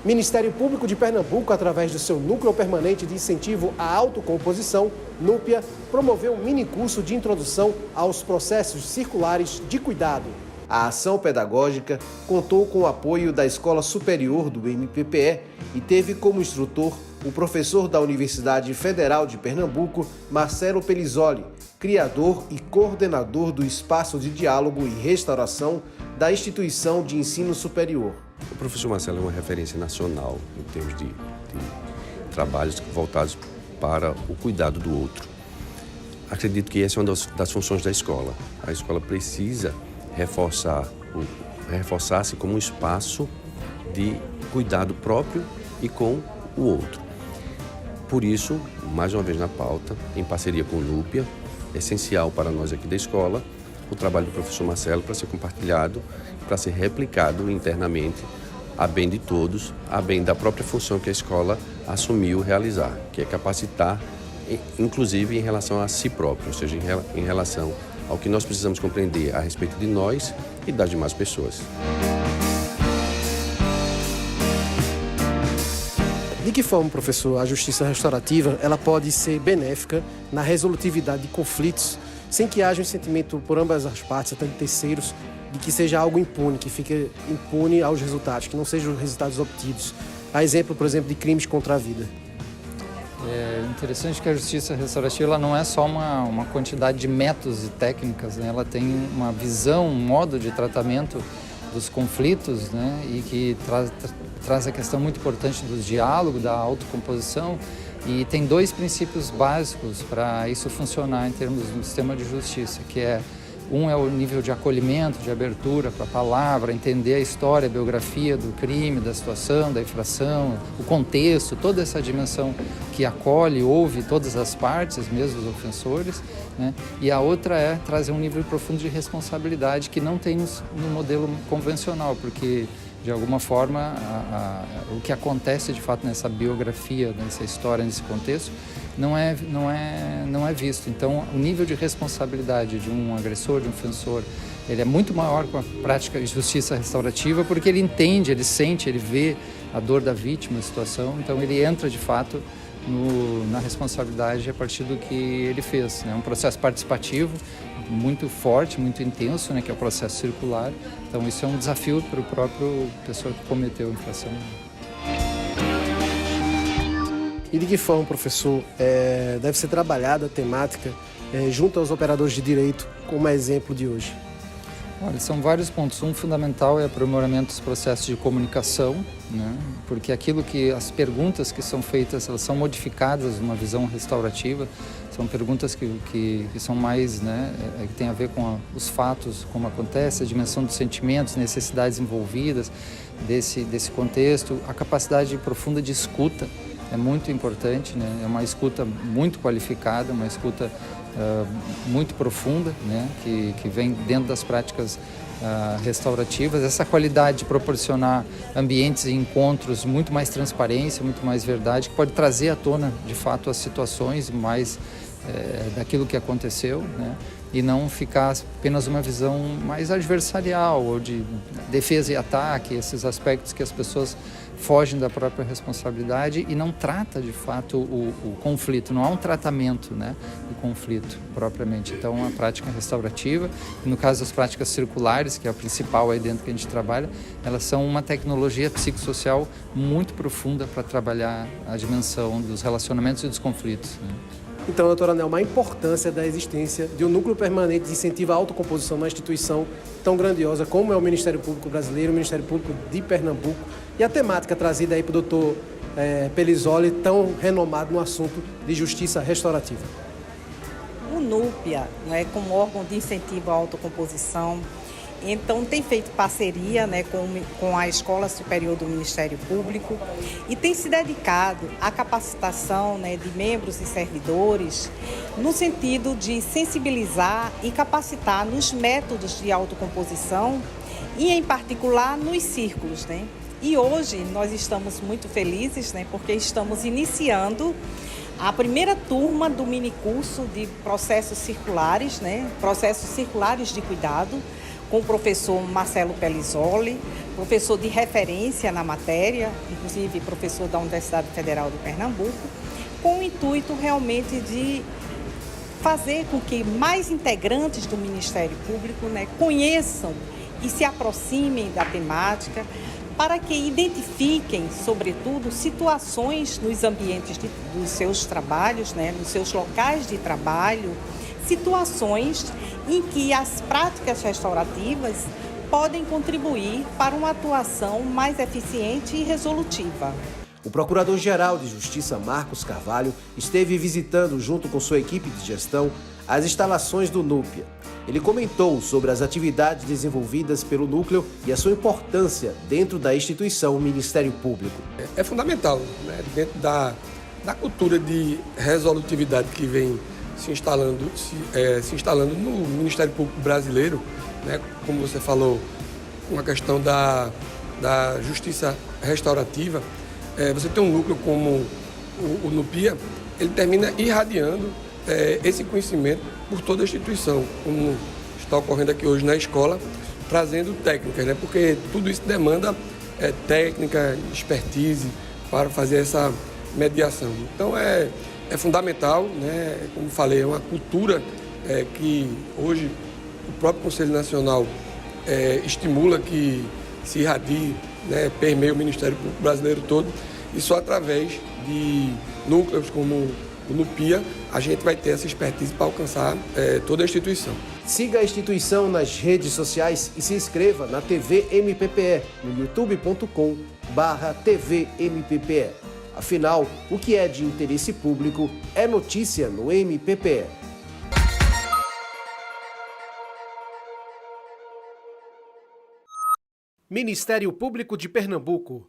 Ministério Público de Pernambuco, através do seu Núcleo Permanente de Incentivo à Autocomposição, NUPIA, promoveu um minicurso de introdução aos processos circulares de cuidado. A ação pedagógica contou com o apoio da Escola Superior do MPPE e teve como instrutor o professor da Universidade Federal de Pernambuco, Marcelo Pelizoli, criador e coordenador do Espaço de Diálogo e Restauração da Instituição de Ensino Superior. O professor Marcelo é uma referência nacional em termos de trabalhos voltados para o cuidado do outro. Acredito que essa é uma das funções da escola. A escola precisa reforçar-se como um espaço de cuidado próprio e com o outro. Por isso, mais uma vez na pauta, em parceria com o NUPIA, é essencial para nós aqui da escola o trabalho do professor Marcelo para ser compartilhado, para ser replicado internamente, a bem de todos, a bem da própria função que a escola assumiu realizar, que é capacitar, inclusive em relação a si próprio, ou seja, em relação ao que nós precisamos compreender a respeito de nós e das demais pessoas. De que forma, professor, a justiça restaurativa ela pode ser benéfica na resolutividade de conflitos sem que haja um sentimento por ambas as partes, até de terceiros, de que seja algo impune, que fique impune aos resultados, que não sejam os resultados obtidos? Há exemplo, por exemplo, de crimes contra a vida. É interessante que a justiça restaurativa ela não é só uma quantidade de métodos e técnicas, né? Ela tem uma visão, um modo de tratamento dos conflitos, né? E que traz a questão muito importante do diálogo, da autocomposição, e tem dois princípios básicos para isso funcionar em termos do sistema de justiça, que é um é o nível de acolhimento, de abertura para a palavra, entender a história, a biografia do crime, da situação, da infração, o contexto, toda essa dimensão que acolhe, ouve todas as partes, mesmo os ofensores, né? E a outra é trazer um nível profundo de responsabilidade que não tem no modelo convencional, porque de alguma forma o que acontece de fato nessa biografia, nessa história, nesse contexto, não é visto. Então, o nível de responsabilidade de um agressor, de um ofensor, ele é muito maior com a prática de justiça restaurativa, porque ele entende, ele sente, ele vê a dor da vítima, a situação, então ele entra de fato na responsabilidade a partir do que ele fez, né? Um processo participativo muito forte, muito intenso, né? Que é o processo circular. Então isso é um desafio para o próprio pessoa que cometeu a infração. E de que forma, professor, deve ser trabalhada a temática junto aos operadores de direito, como exemplo de hoje? Olha, são vários pontos. Um fundamental é o aprimoramento dos processos de comunicação, né? Porque as perguntas que são feitas, elas são modificadas numa visão restaurativa. São perguntas que são mais, né, que tem a ver com os fatos, como acontece, a dimensão dos sentimentos, necessidades envolvidas desse contexto. A capacidade profunda de escuta é muito importante, né? É uma escuta muito qualificada, uma escuta muito profunda, né? Que vem dentro das práticas restaurativas. Essa qualidade de proporcionar ambientes e encontros muito mais transparência, muito mais verdade, que pode trazer à tona, de fato, as situações mais daquilo que aconteceu, né? E não ficar apenas uma visão mais adversarial ou de defesa e ataque, esses aspectos que as pessoas fogem da própria responsabilidade e não trata de fato o conflito, não há um tratamento, né, do conflito propriamente. Então a prática restaurativa, no caso das práticas circulares, que é a principal aí dentro que a gente trabalha, elas são uma tecnologia psicossocial muito profunda para trabalhar a dimensão dos relacionamentos e dos conflitos, né? Então, doutora Nelma, a importância da existência de um núcleo permanente de incentivo à autocomposição numa instituição tão grandiosa como é o Ministério Público Brasileiro, o Ministério Público de Pernambuco, e a temática trazida aí para o doutor Pelizoli, tão renomado no assunto de justiça restaurativa. O NUPIA, né, como órgão de incentivo à autocomposição, então tem feito parceria, né, com a Escola Superior do Ministério Público e tem se dedicado à capacitação, né, de membros e servidores no sentido de sensibilizar e capacitar nos métodos de autocomposição e, em particular, nos círculos, né? E hoje nós estamos muito felizes, né, porque estamos iniciando a primeira turma do minicurso de processos circulares, né, processos circulares de cuidado, com o professor Marcelo Pelizoli, professor de referência na matéria, inclusive professor da Universidade Federal de Pernambuco, com o intuito realmente de fazer com que mais integrantes do Ministério Público, né, conheçam e se aproximem da temática, para que identifiquem, sobretudo, situações nos ambientes dos seus trabalhos, né, nos seus locais de trabalho, situações em que as práticas restaurativas podem contribuir para uma atuação mais eficiente e resolutiva. O Procurador-Geral de Justiça, Marcos Carvalho, esteve visitando, junto com sua equipe de gestão, as instalações do Núpia. Ele comentou sobre as atividades desenvolvidas pelo núcleo e a sua importância dentro da instituição Ministério Público. É fundamental, né, dentro da cultura de resolutividade que vem se instalando no Ministério Público brasileiro, né, como você falou, com a questão da justiça restaurativa. Você tem um núcleo como o Núpia, ele termina irradiando esse conhecimento por toda a instituição, como está ocorrendo aqui hoje na escola, trazendo técnicas, né? Porque tudo isso demanda técnica, expertise para fazer essa mediação. Então é fundamental, né? Como falei, é uma cultura que hoje o próprio Conselho Nacional estimula que se irradie, né? Permeia o Ministério Público brasileiro todo, e só através de núcleos como o Núpia a gente vai ter essa expertise para alcançar toda a instituição. Siga a instituição nas redes sociais e se inscreva na TV MPPE no youtube.com/TV MPPE. Afinal, o que é de interesse público é notícia no MPPE. Ministério Público de Pernambuco.